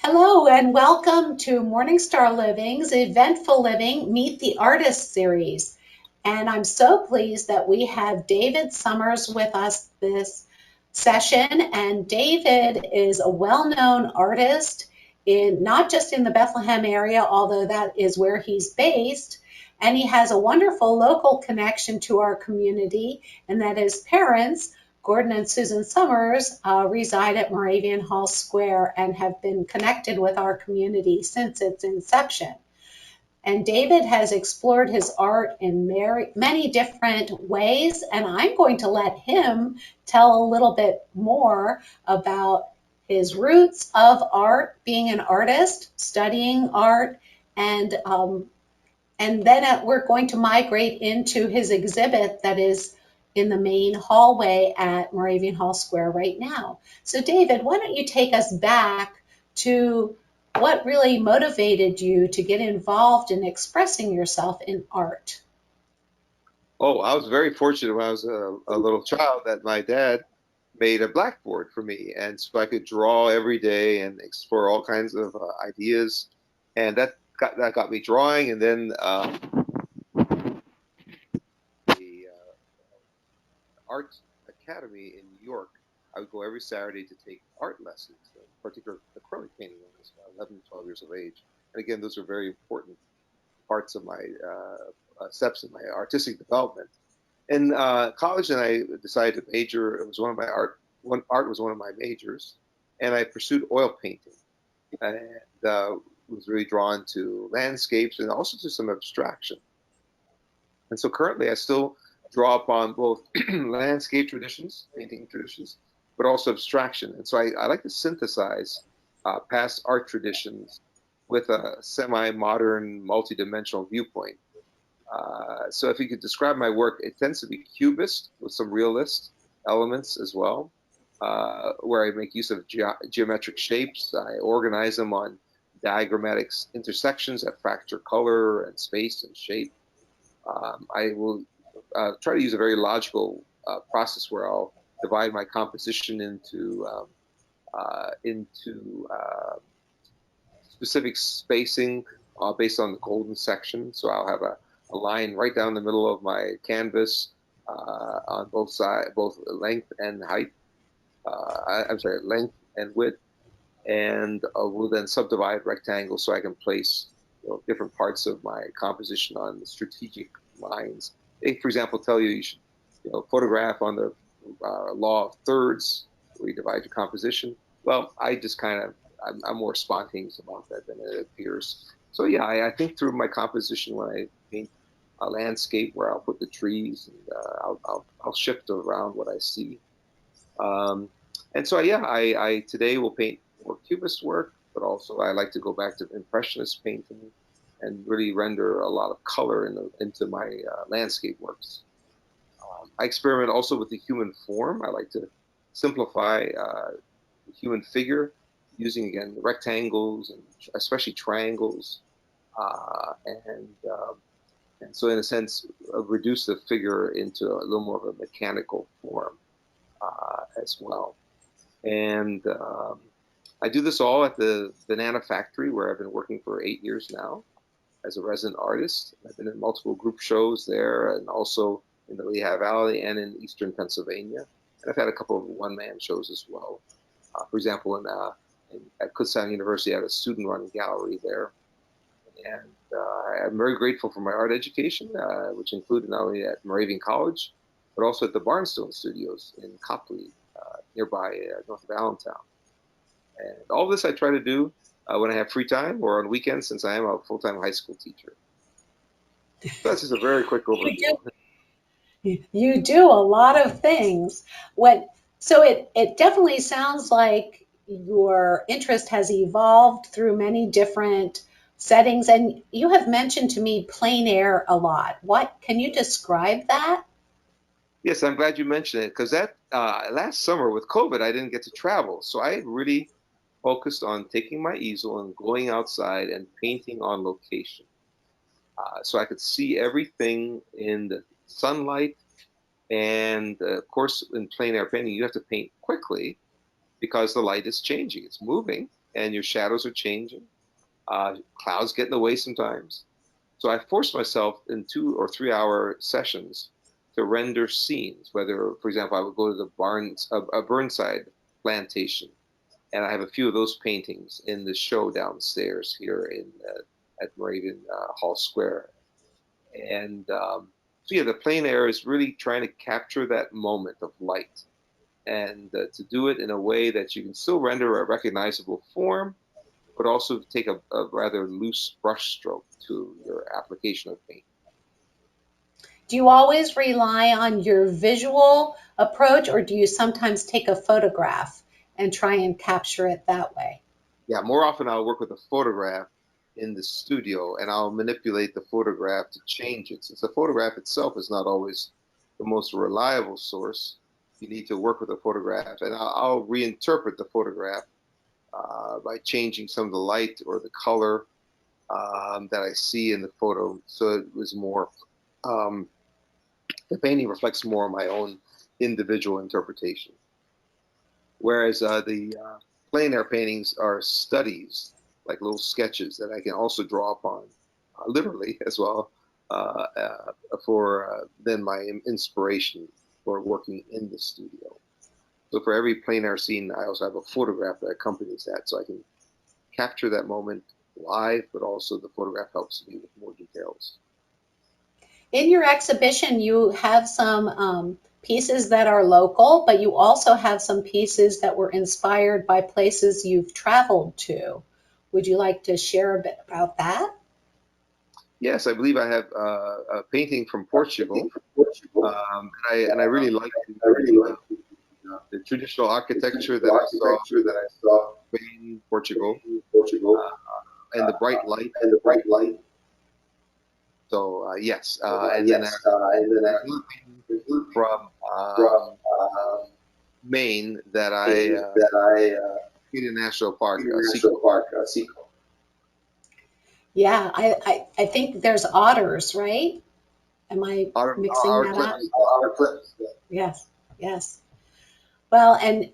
Hello and welcome to Morningstar Living's Eventful Living Meet the Artist series. And I'm so pleased that we have David Sommers with us this session. And David is a well-known artist in not just in the Bethlehem area, although that is where he's based. And he has a wonderful local connection to our community, and that his parents Gordon and Susan Sommers reside at Moravian Hall Square and have been connected with our community since its inception. And David has explored his art in many different ways, and I'm going to let him tell a little bit more about his roots of art, being an artist, studying art, and then we're going to migrate into his exhibit that is in the main hallway at Moravian Hall Square right now. So, David, why don't you take us back to what really motivated you to get involved in expressing yourself in art? Oh, I was very fortunate when I was a little child that my dad made a blackboard for me, and so I could draw every day and explore all kinds of ideas, and that got me drawing. And then the art academy in New York, I would go every Saturday to take art lessons, in particular acrylic painting when I was 11, 12 years of age. And again, those are very important parts of my steps in my artistic development. In college, and I decided to major. It was one of my art was one of my majors, and I pursued oil painting, and was really drawn to landscapes and also to some abstraction. And so currently, I still draw upon both landscape traditions, painting traditions, but also abstraction. And so I like to synthesize past art traditions with a semi-modern, multi-dimensional viewpoint. So if you could describe my work, it tends to be cubist with some realist elements as well, where I make use of geometric shapes. I organize them on diagrammatic intersections that fracture color and space and shape. I will try to use a very logical process where I'll divide my composition into specific spacing based on the golden section. So I'll have a line right down the middle of my canvas on both sides, both length and height. I'm sorry, length and width, and we'll then subdivide rectangles so I can place different parts of my composition on the strategic lines. They, for example, tell you should photograph on the law of thirds, where you divide your composition. Well, I just kind of I'm more spontaneous about that than it appears. So yeah, I think through my composition when I paint a landscape where I'll put the trees and I'll shift around what I see. Um, and so yeah, I today will paint more cubist work, but also I like to go back to impressionist painting and really render a lot of color into my landscape works. I experiment also with the human form. I like to simplify the human figure using again rectangles and especially triangles, uh, and um, and so in a sense reduce the figure into a little more of a mechanical form as well. And I do this all at the Banana Factory, where I've been working for 8 years now as a resident artist. I've been in multiple group shows there and also in the Lehigh Valley and in eastern Pennsylvania. And I've had a couple of one-man shows as well. For example, at Kutztown University, I have a student-run gallery there. And I'm very grateful for my art education, which included not only at Moravian College, but also at the Barnstone Studios in Copley, nearby north of Allentown. And all this I try to do when I have free time or on weekends, since I am a full-time high school teacher. So that's just a very quick overview. You do a lot of things. When so it definitely sounds like your interest has evolved through many different settings, and you have mentioned to me plein air a lot. What can you describe that? Yes, I'm glad you mentioned it because that last summer with COVID, I didn't get to travel. So I really focused on taking my easel and going outside and painting on location. So I could see everything in the sunlight. And of course, in plein air painting, you have to paint quickly because the light is changing, it's moving. and your shadows are changing. Clouds get in the way sometimes. So I forced myself in 2 or 3 hour sessions to render scenes. Whether, for example, I would go to the a Burnside plantation, and I have a few of those paintings in the show downstairs here in at Moravian Hall Square. And so yeah, the plein air is really trying to capture that moment of light, and to do it in a way that you can still render a recognizable form, but also take a rather loose brush stroke to your application of paint. Do you always rely on your visual approach, or do you sometimes take a photograph and try and capture it that way? Yeah, more often I'll work with a photograph in the studio, and I'll manipulate the photograph to change it. Since the photograph itself is not always the most reliable source, you need to work with a photograph, and I'll reinterpret the photograph by changing some of the light or the color that I see in the photo, so it was more. Um, the painting reflects more of my own individual interpretation. Whereas the plein air paintings are studies, like little sketches that I can also draw upon, literally as well, for then my inspiration for working in the studio. So for every plein air scene, I also have a photograph that accompanies that, so I can capture that moment live, but also the photograph helps me with more details. In your exhibition, you have some pieces that are local, but you also have some pieces that were inspired by places you've traveled to. Would you like to share a bit about that? Yes, I believe I have a painting from Portugal, and I really like the traditional architecture that I saw in Portugal, uh, and the bright light. So yes, and then there's another painting from Maine that I in a national park, Seco. Yeah, I think there's otters, right? Am I mixing Our that up? clips. Yes, yes. Well, and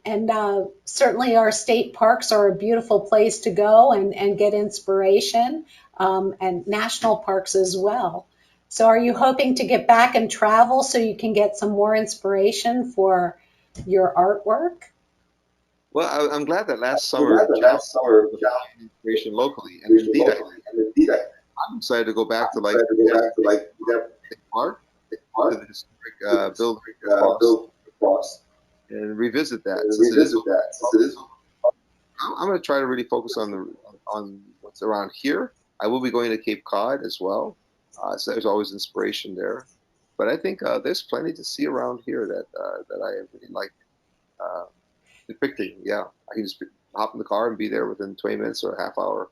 certainly our state parks are a beautiful place to go and get inspiration, and national parks as well. So, are you hoping to get back and travel so you can get some more inspiration for your artwork? Well, I'm glad that last summer challenged me to find inspiration locally, and indeed I'm excited to go back to like State Park, to the historic building across, and revisit that since it is I'm going to try to really focus on what's around here. I will be going to Cape Cod as well, so there's always inspiration there. But I think there's plenty to see around here that I really like uh, depicting. Yeah, I can just hop in the car and be there within 20 minutes or a half hour.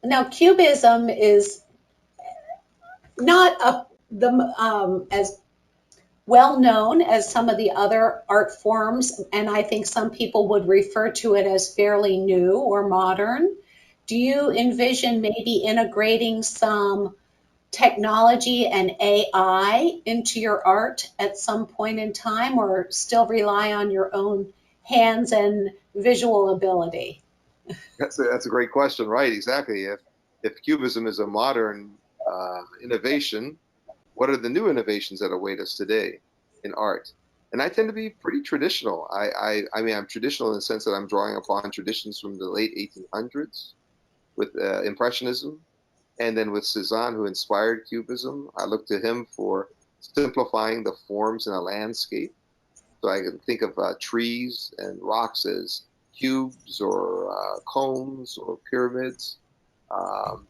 Now, Cubism is not as well known as some of the other art forms, and I think some people would refer to it as fairly new or modern. Do you envision maybe integrating some technology and AI into your art at some point in time, or still rely on your own hands and visual ability? That's a great question, right? Exactly. If Cubism is a modern innovation, what are the new innovations that await us today in art? And I tend to be pretty traditional. I mean, I'm traditional in the sense that I'm drawing upon traditions from the late 1800s with Impressionism, and then with Cezanne, who inspired Cubism. I look to him for simplifying the forms in a landscape. So I can think of trees and rocks as cubes or cones or pyramids. Um,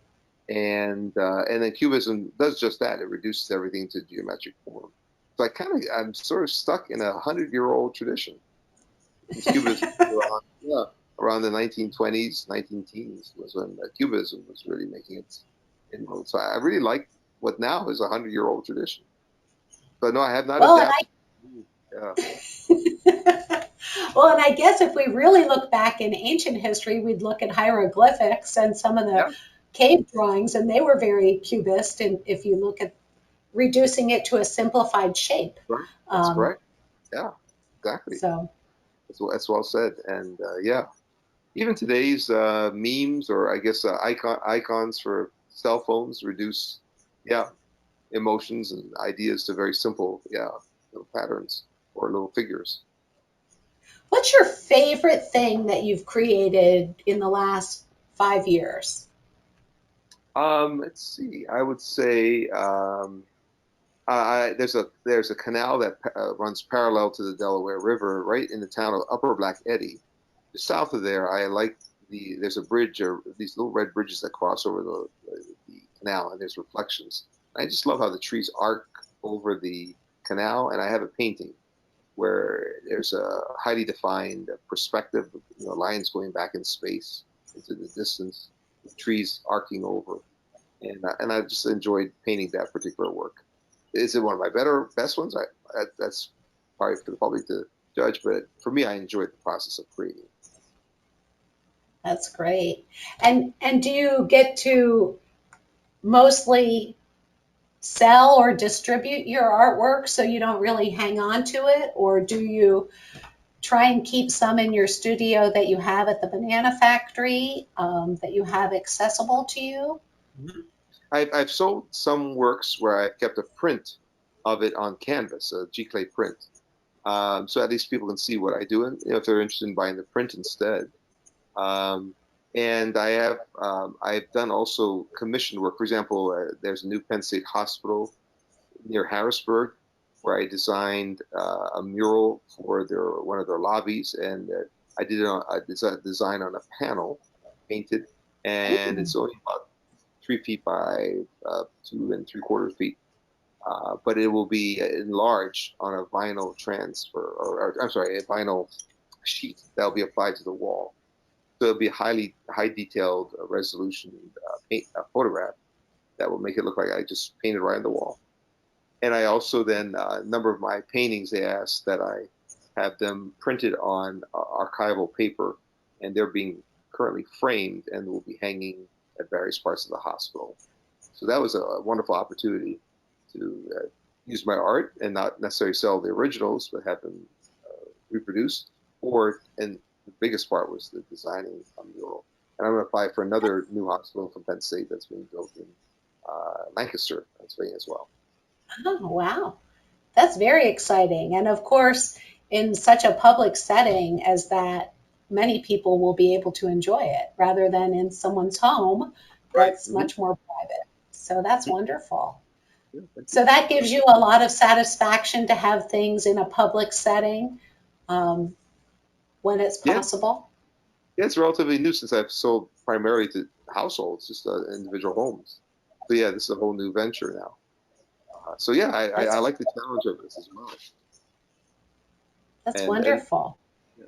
and then Cubism does just that. It reduces everything to geometric form. So I'm sort of stuck in 100-year-old tradition. Since Cubism was around, yeah, around the 1920s, 19 teens was when Cubism was really making its inroads. So I really like what now is a 100-year-old tradition. But no, I have not Well, and adapted. Yeah, well, and I guess if we really look back in ancient history, we'd look at hieroglyphics and some of yeah, the cave drawings, and they were very cubist. And if you look at reducing it to a simplified shape, right. That's um, correct. Yeah, exactly. so That's well said. And yeah. even today's memes, or I guess icons for cell phones reduce, yeah, emotions and ideas to very simple, yeah, little patterns or little figures. What's your favorite thing that you've created in the last 5 years? Let's see. I would say there's a canal that runs parallel to the Delaware River, right in the town of Upper Black Eddy. Just south of there, I like there's a bridge, or these little red bridges that cross over the canal, and there's reflections. I just love how the trees arc over the canal, and I have a painting where there's a highly defined perspective, lines going back in space into the distance, the trees arcing over, and I just enjoyed painting that particular work. Is it one of my best ones? That's probably for the public to judge, but for me, I enjoyed the process of creating. That's great. And do you get to mostly sell or distribute your artwork so you don't really hang on to it, or do you try and keep some in your studio that you have at the banana factory, that you have accessible to you? Mhm. I've sold some works where I've kept a print of it on canvas, a G-clay print, so at least people can see what I do, and if they're interested in buying the print instead. Um, and I've done also commissioned work. For example, there's a new Penn State hospital near Harrisburg where I designed a mural for one of their lobbies, and I did it on a design on a panel, painted, and Ooh. it's only about 3 feet by 2 3/4 feet. But it will be enlarged on a vinyl transfer, or I'm sorry, a vinyl sheet that'll be applied to the wall. So it'll be a high detailed resolution paint photograph that will make it look like I just painted right on the wall. And I also then a number of my paintings, they asked that I have them printed on archival paper, and they're being currently framed and will be hanging at various parts of the hospital. So that was a wonderful opportunity to use my art and not necessarily sell the originals, but have them reproduced. And the biggest part was the designing a mural. And I'm going to apply for another new hospital from Penn State that's being built in Lancaster, Pennsylvania as well. Oh, wow. That's very exciting. And of course, in such a public setting as that, many people will be able to enjoy it rather than in someone's home Right. that's much more private. So that's Mhm. wonderful. Yeah, thank you. So that gives you a lot of satisfaction to have things in a public setting, um, when it's Yeah, possible. yeah, it's relatively new since I've sold primarily to households, just individual homes. So yeah, this is a whole new venture now. So yeah, I That's like the challenge of this as well. that's And wonderful. yeah.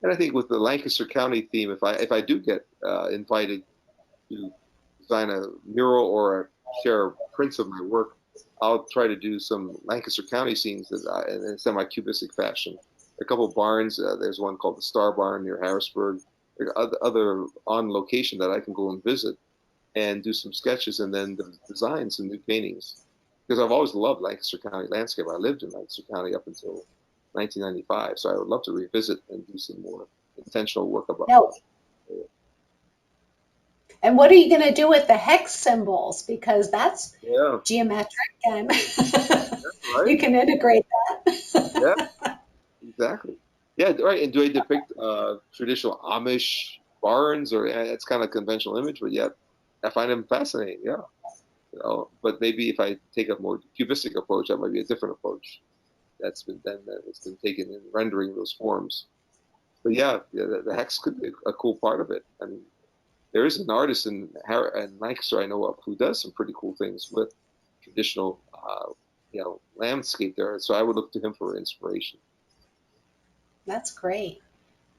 And I think with the Lancaster County theme, if I do get invited to design a mural or share prints of my work, I'll try to do some Lancaster County scenes in semi-cubistic fashion. A couple of barns. There's one called the Star Barn near Harrisburg. There are other on location that I can go and visit and do some sketches and then design some new paintings. Because I've always loved Lancaster County landscape. I lived in Lancaster County up until 1995, so I would love to revisit and do some more intentional work about. Now, and what are you going to do with the hex symbols? Because that's Yeah, geometric and you right. can integrate Yeah, that. exactly. Yeah, right. And do I depict traditional Amish barns, or it's kind of a conventional image, but yet I find them fascinating. Yeah, but maybe if I take a more cubistic approach, that might be a different approach that's been taken in rendering those forms. But yeah, the hex could be a cool part of it. I mean, there is an artist in Lancaster I know of who does some pretty cool things with traditional, landscape there. So I would look to him for inspiration. That's great.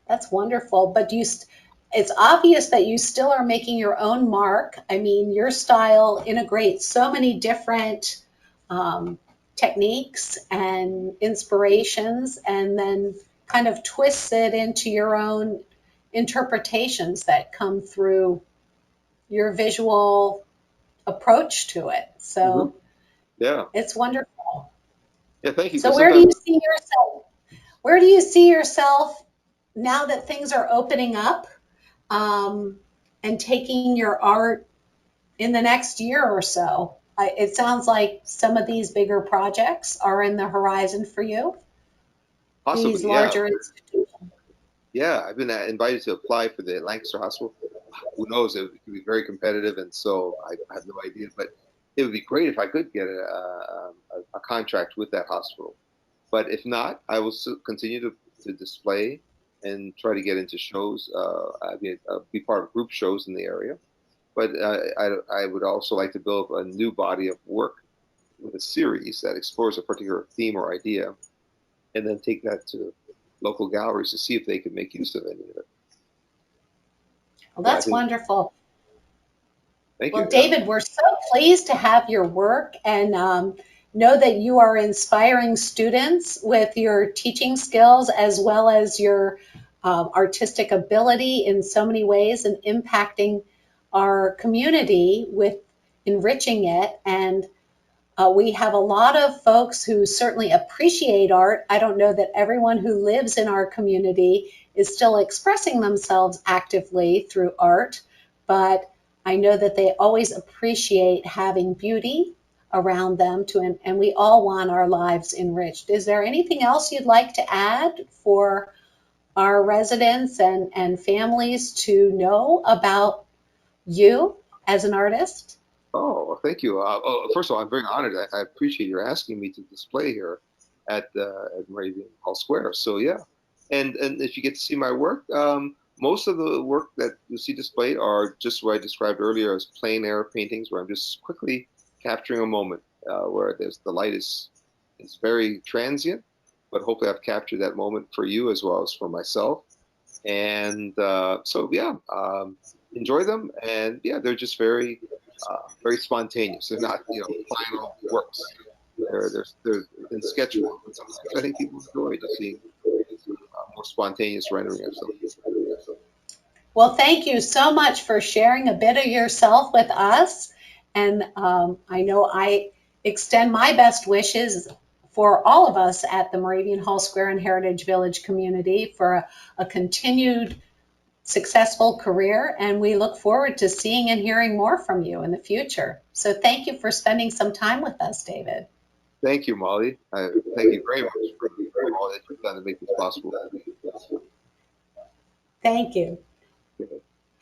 That's wonderful. But it's obvious that you still are making your own mark. I mean, your style integrates so many different um, techniques and inspirations, and then kind of twists it into your own interpretations that come through your visual approach to it. Hmm. So Yeah, it's wonderful. yeah. Thank you. So Because where do sometimes, you see yourself? Where do you see yourself now that things are opening up, and taking your art in the next year or so, it sounds like some of these bigger projects are in the horizon for you, these Possibly, yeah. larger institutions. Yeah, I've been invited to apply for the Lancaster Hospital. Who knows? It could be very competitive, and so I have no idea. But it would be great if I could get a contract with that hospital. But if not, I will still continue to display and try to get into shows. I mean, be part of group shows in the area. But I would also like to build a new body of work with a series that explores a particular theme or idea, and then take that to local galleries to see if they can make use of any of it. Well, So I that's think, wonderful. thank Well, you. Yeah. David, we're so pleased to have your work and know that you are inspiring students with your teaching skills as well as your artistic ability in so many ways and impacting our community with enriching it. And we have a lot of folks who certainly appreciate art. I don't know that everyone who lives in our community is still expressing themselves actively through art, but I know that they always appreciate having beauty around them and we all want our lives enriched. Is there anything else you'd like to add for our residents and families to know about you as an artist? Oh, well, thank you. First of all, I'm very honored. I appreciate your asking me to display here at Moravian Hall Square. So yeah, and if you get to see my work, most of the work that you see displayed are just what I described earlier as plein air paintings, where I'm just quickly capturing a moment where there's the light is very transient, but hopefully I've captured that moment for you as well as for myself. And so yeah, enjoy them, and yeah, they're just very spontaneous. They're not final works. They're in sketch form, which I think people enjoy to see more spontaneous rendering of something. Well, thank you so much for sharing a bit of yourself with us. And I know I extend my best wishes for all of us at the Moravian Hall Square and Heritage Village community for a continued successful career. And we look forward to seeing and hearing more from you in the future. So thank you for spending some time with us, David. Thank you, Molly. Thank you very much for all that you've done to make this possible. Thank you.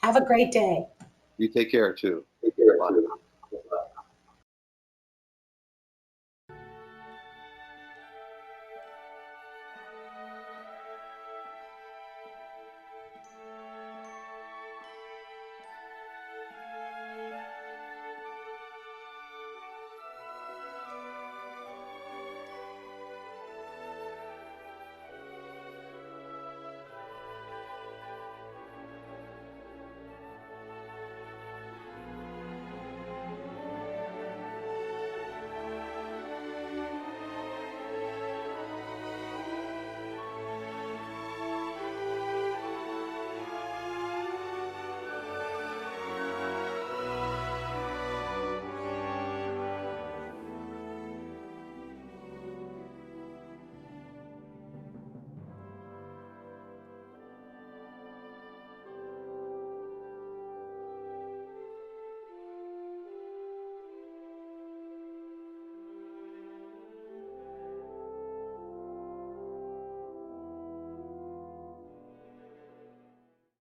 Have a great day. You take care too.